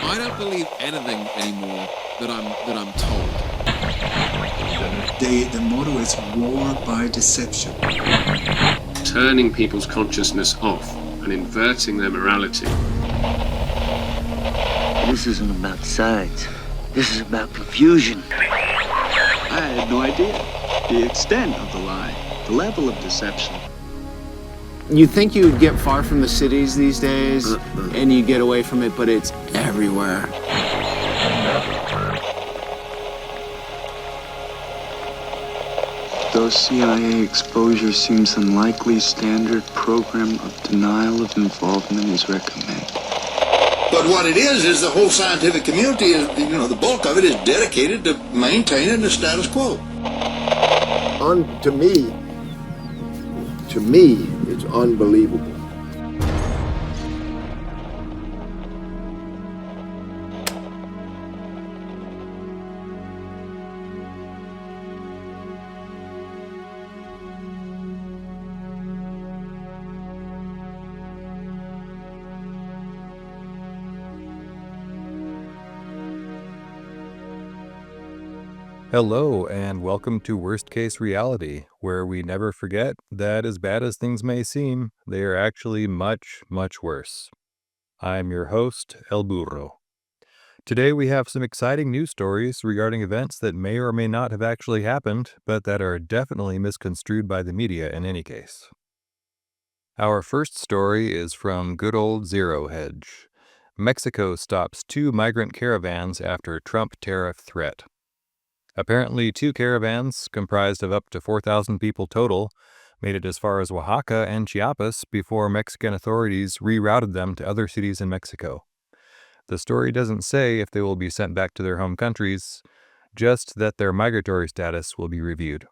I don't believe anything anymore that I'm told. The motto is war by deception. Turning people's consciousness off and inverting their morality. This isn't about sides. This is about confusion. I had no idea the extent of the lie, the level of deception. You think you would get far from the cities these days, and you get away from it, but it's everywhere. Though CIA exposure seems unlikely, standard program of denial of involvement is recommended. But what it is the whole scientific community is, the bulk of it is dedicated to maintaining the status quo. To me, it's unbelievable. Hello, and welcome to Worst Case Reality, where we never forget that as bad as things may seem, they are actually much, much worse. I'm your host, El Burro. Today we have some exciting news stories regarding events that may or may not have actually happened, but that are definitely misconstrued by the media in any case. Our first story is from good old Zero Hedge. Mexico stops 2 migrant caravans after Trump tariff threat. Apparently, 2 caravans, comprised of up to 4,000 people total, made it as far as Oaxaca and Chiapas before Mexican authorities rerouted them to other cities in Mexico. The story doesn't say if they will be sent back to their home countries, just that their migratory status will be reviewed.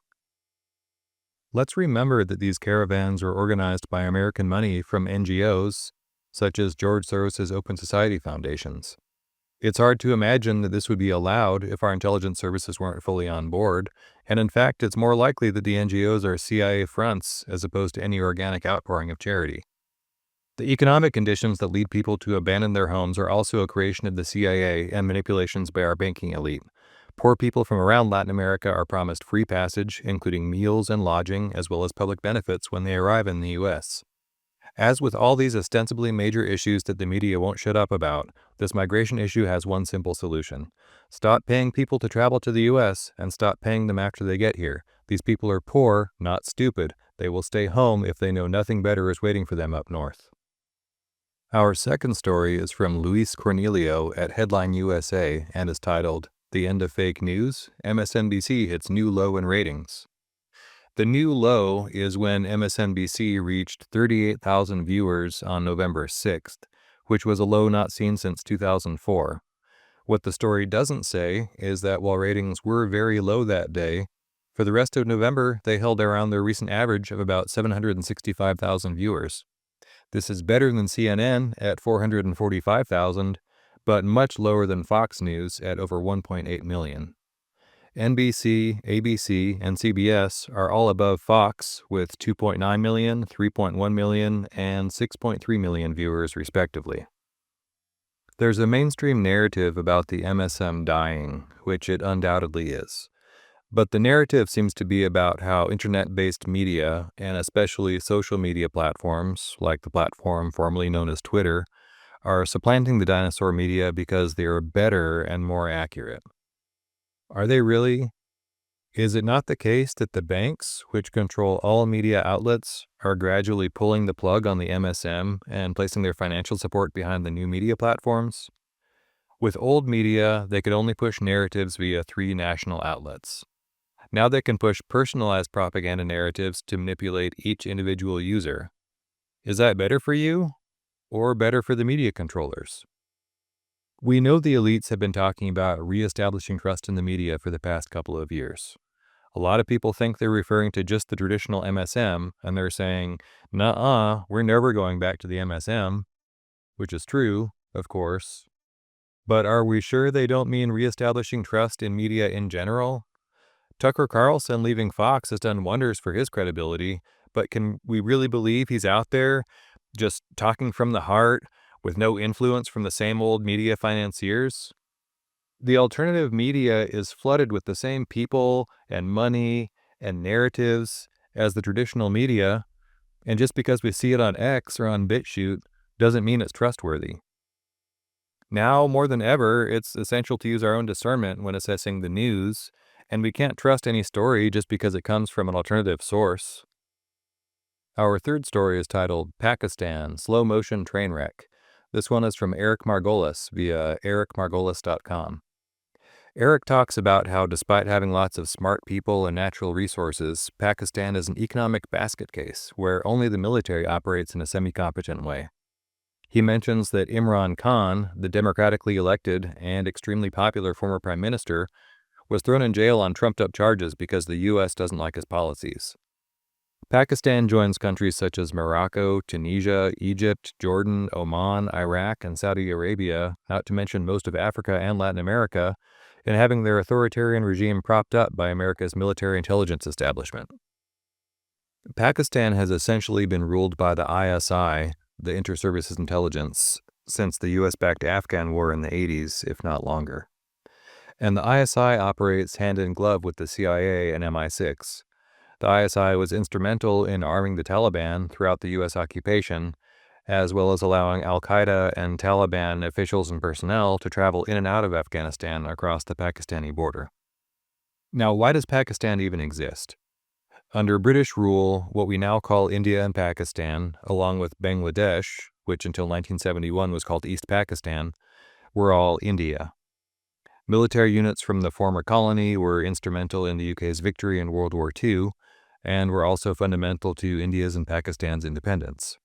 Let's remember that these caravans were organized by American money from NGOs, such as George Soros' Open Society foundations. It's hard to imagine that this would be allowed if our intelligence services weren't fully on board, and in fact, it's more likely that the NGOs are CIA fronts as opposed to any organic outpouring of charity. The economic conditions that lead people to abandon their homes are also a creation of the CIA and manipulations by our banking elite. Poor people from around Latin America are promised free passage, including meals and lodging, as well as public benefits when they arrive in the U.S. As with all these ostensibly major issues that the media won't shut up about, this migration issue has one simple solution. Stop paying people to travel to the U.S. and stop paying them after they get here. These people are poor, not stupid. They will stay home if they know nothing better is waiting for them up north. Our second story is from Luis Cornelio at Headline USA and is titled, "The End of Fake News? MSNBC Hits New Low in Ratings." The new low is when MSNBC reached 38,000 viewers on November 6th, which was a low not seen since 2004. What the story doesn't say is that while ratings were very low that day, for the rest of November they held around their recent average of about 765,000 viewers. This is better than CNN at 445,000, but much lower than Fox News at over 1.8 million. NBC, ABC, and CBS are all above Fox with 2.9 million, 3.1 million, and 6.3 million viewers respectively. There's a mainstream narrative about the MSM dying, which it undoubtedly is. But the narrative seems to be about how internet-based media, and especially social media platforms, like the platform formerly known as Twitter, are supplanting the dinosaur media because they are better and more accurate. Are they really? Is it not the case that the banks, which control all media outlets, are gradually pulling the plug on the MSM and placing their financial support behind the new media platforms? With old media, they could only push narratives via 3 national outlets. Now they can push personalized propaganda narratives to manipulate each individual user. Is that better for you, or better for the media controllers? We know the elites have been talking about reestablishing trust in the media for the past couple of years. A lot of people think they're referring to just the traditional MSM, and they're saying, "Nuh-uh, we're never going back to the MSM," which is true, of course. But are we sure they don't mean reestablishing trust in media in general? Tucker Carlson leaving Fox has done wonders for his credibility, but can we really believe he's out there just talking from the heart, with no influence from the same old media financiers? The alternative media is flooded with the same people and money and narratives as the traditional media, and just because we see it on X or on BitChute doesn't mean it's trustworthy. Now, more than ever, it's essential to use our own discernment when assessing the news, and we can't trust any story just because it comes from an alternative source. Our third story is titled Pakistan, Slow Motion Train Wreck. This one is from Eric Margolis via ericmargolis.com. Eric talks about how despite having lots of smart people and natural resources, Pakistan is an economic basket case where only the military operates in a semi-competent way. He mentions that Imran Khan, the democratically elected and extremely popular former prime minister, was thrown in jail on trumped-up charges because the U.S. doesn't like his policies. Pakistan joins countries such as Morocco, Tunisia, Egypt, Jordan, Oman, Iraq, and Saudi Arabia, not to mention most of Africa and Latin America, in having their authoritarian regime propped up by America's military intelligence establishment. Pakistan has essentially been ruled by the ISI, the Inter-Services Intelligence, since the U.S.-backed Afghan war in the 80s, if not longer. And the ISI operates hand-in-glove with the CIA and MI6. The ISI was instrumental in arming the Taliban throughout the U.S. occupation, as well as allowing al-Qaeda and Taliban officials and personnel to travel in and out of Afghanistan across the Pakistani border. Now, why does Pakistan even exist? Under British rule, what we now call India and Pakistan, along with Bangladesh, which until 1971 was called East Pakistan, were all India. Military units from the former colony were instrumental in the UK's victory in World War II, and were also fundamental to India's and Pakistan's independence.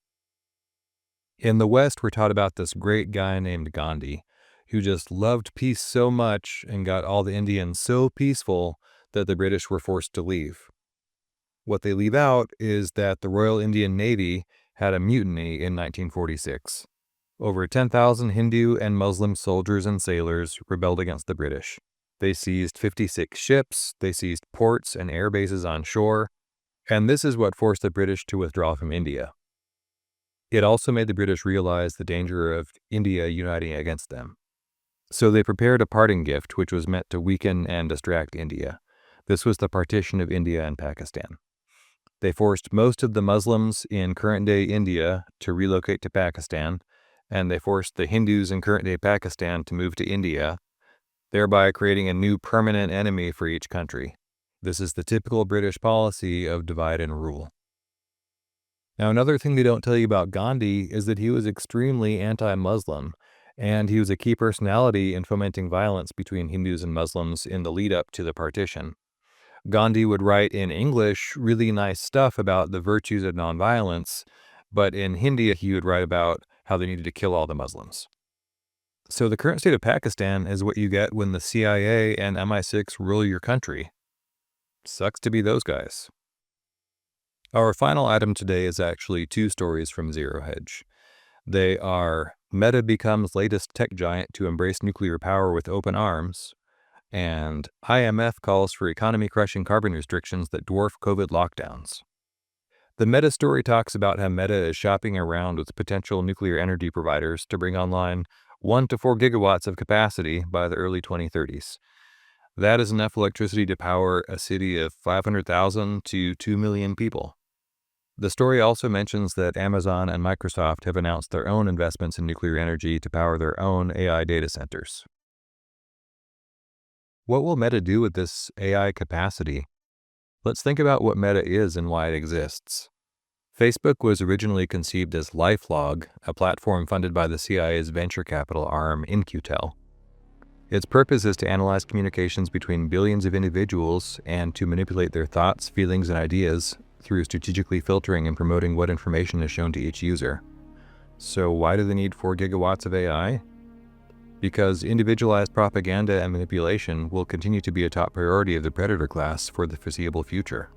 In the West, we're taught about this great guy named Gandhi, who just loved peace so much and got all the Indians so peaceful that the British were forced to leave. What they leave out is that the Royal Indian Navy had a mutiny in 1946. Over 10,000 Hindu and Muslim soldiers and sailors rebelled against the British. They seized 56 ships, they seized ports and air bases on shore, and this is what forced the British to withdraw from India. It also made the British realize the danger of India uniting against them. So they prepared a parting gift which was meant to weaken and distract India. This was the partition of India and Pakistan. They forced most of the Muslims in current-day India to relocate to Pakistan, and they forced the Hindus in current-day Pakistan to move to India, thereby creating a new permanent enemy for each country. This is the typical British policy of divide and rule. Now, another thing they don't tell you about Gandhi is that he was extremely anti-Muslim, and he was a key personality in fomenting violence between Hindus and Muslims in the lead-up to the partition. Gandhi would write in English really nice stuff about the virtues of nonviolence, but in Hindi he would write about how they needed to kill all the Muslims. So the current state of Pakistan is what you get when the CIA and MI6 rule your country. Sucks to be those guys. Our final item today is actually two stories from Zero Hedge. They are Meta becomes latest tech giant to embrace nuclear power with open arms, and IMF calls for economy-crushing carbon restrictions that dwarf COVID lockdowns. The Meta story talks about how Meta is shopping around with potential nuclear energy providers to bring online 1 to 4 gigawatts of capacity by the early 2030s. That is enough electricity to power a city of 500,000 to 2 million people. The story also mentions that Amazon and Microsoft have announced their own investments in nuclear energy to power their own AI data centers. What will Meta do with this AI capacity? Let's think about what Meta is and why it exists. Facebook was originally conceived as LifeLog, a platform funded by the CIA's venture capital arm, In-Q-Tel. Its purpose is to analyze communications between billions of individuals and to manipulate their thoughts, feelings, and ideas through strategically filtering and promoting what information is shown to each user. So why do they need 4 gigawatts of AI? Because individualized propaganda and manipulation will continue to be a top priority of the predator class for the foreseeable future.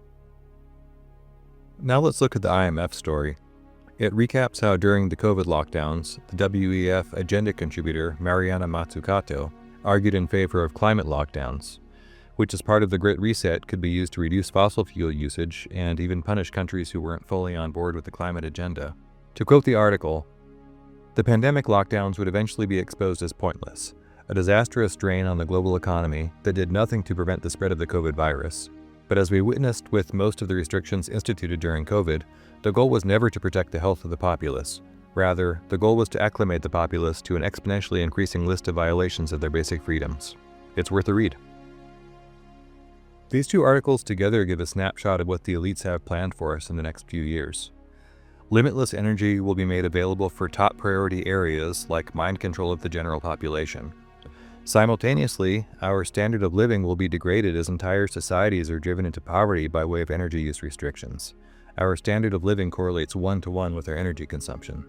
Now let's look at the IMF story. It recaps how during the COVID lockdowns, the WEF agenda contributor Mariana Mazzucato argued in favor of climate lockdowns, which as part of the Great Reset could be used to reduce fossil fuel usage and even punish countries who weren't fully on board with the climate agenda. To quote the article, The pandemic lockdowns would eventually be exposed as pointless, a disastrous drain on the global economy that did nothing to prevent the spread of the COVID virus. But as we witnessed with most of the restrictions instituted during COVID, the goal was never to protect the health of the populace. Rather, the goal was to acclimate the populace to an exponentially increasing list of violations of their basic freedoms. It's worth a read. These two articles together give a snapshot of what the elites have planned for us in the next few years. Limitless energy will be made available for top priority areas like mind control of the general population. Simultaneously, our standard of living will be degraded as entire societies are driven into poverty by way of energy use restrictions. Our standard of living correlates one-to-one with our energy consumption.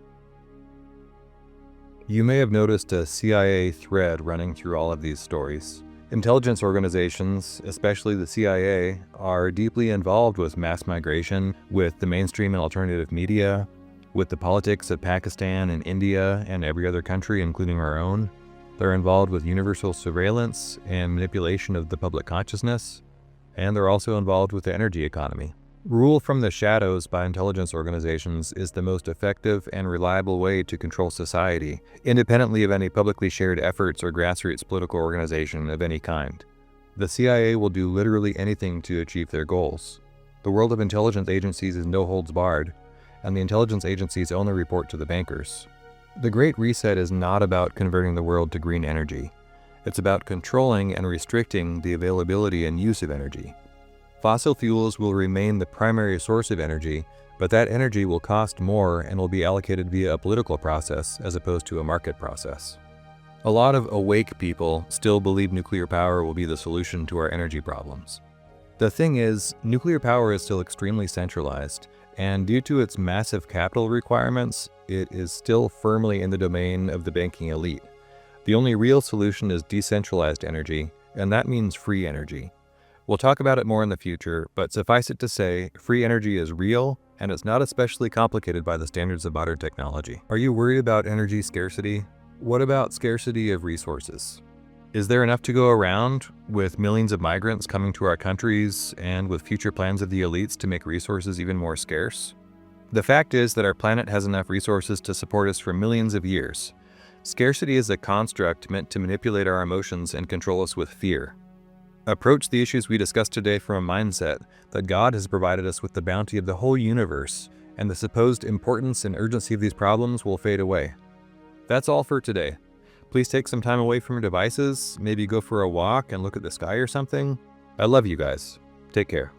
You may have noticed a CIA thread running through all of these stories. Intelligence organizations, especially the CIA, are deeply involved with mass migration, with the mainstream and alternative media, with the politics of Pakistan and India and every other country, including our own. They're involved with universal surveillance and manipulation of the public consciousness, and they're also involved with the energy economy. Rule from the shadows by intelligence organizations is the most effective and reliable way to control society, independently of any publicly shared efforts or grassroots political organization of any kind. The CIA will do literally anything to achieve their goals. The world of intelligence agencies is no holds barred, and the intelligence agencies only report to the bankers. The Great Reset is not about converting the world to green energy. It's about controlling and restricting the availability and use of energy. Fossil fuels will remain the primary source of energy, but that energy will cost more and will be allocated via a political process as opposed to a market process. A lot of awake people still believe nuclear power will be the solution to our energy problems. The thing is, nuclear power is still extremely centralized, and due to its massive capital requirements, it is still firmly in the domain of the banking elite. The only real solution is decentralized energy, and that means free energy. We'll talk about it more in the future, but suffice it to say, free energy is real, and it's not especially complicated by the standards of modern technology. Are you worried about energy scarcity? What about scarcity of resources? Is there enough to go around, with millions of migrants coming to our countries, and with future plans of the elites to make resources even more scarce? The fact is that our planet has enough resources to support us for millions of years. Scarcity is a construct meant to manipulate our emotions and control us with fear. Approach the issues we discussed today from a mindset that God has provided us with the bounty of the whole universe, and the supposed importance and urgency of these problems will fade away. That's all for today. Please take some time away from your devices, maybe go for a walk and look at the sky or something. I love you guys. Take care.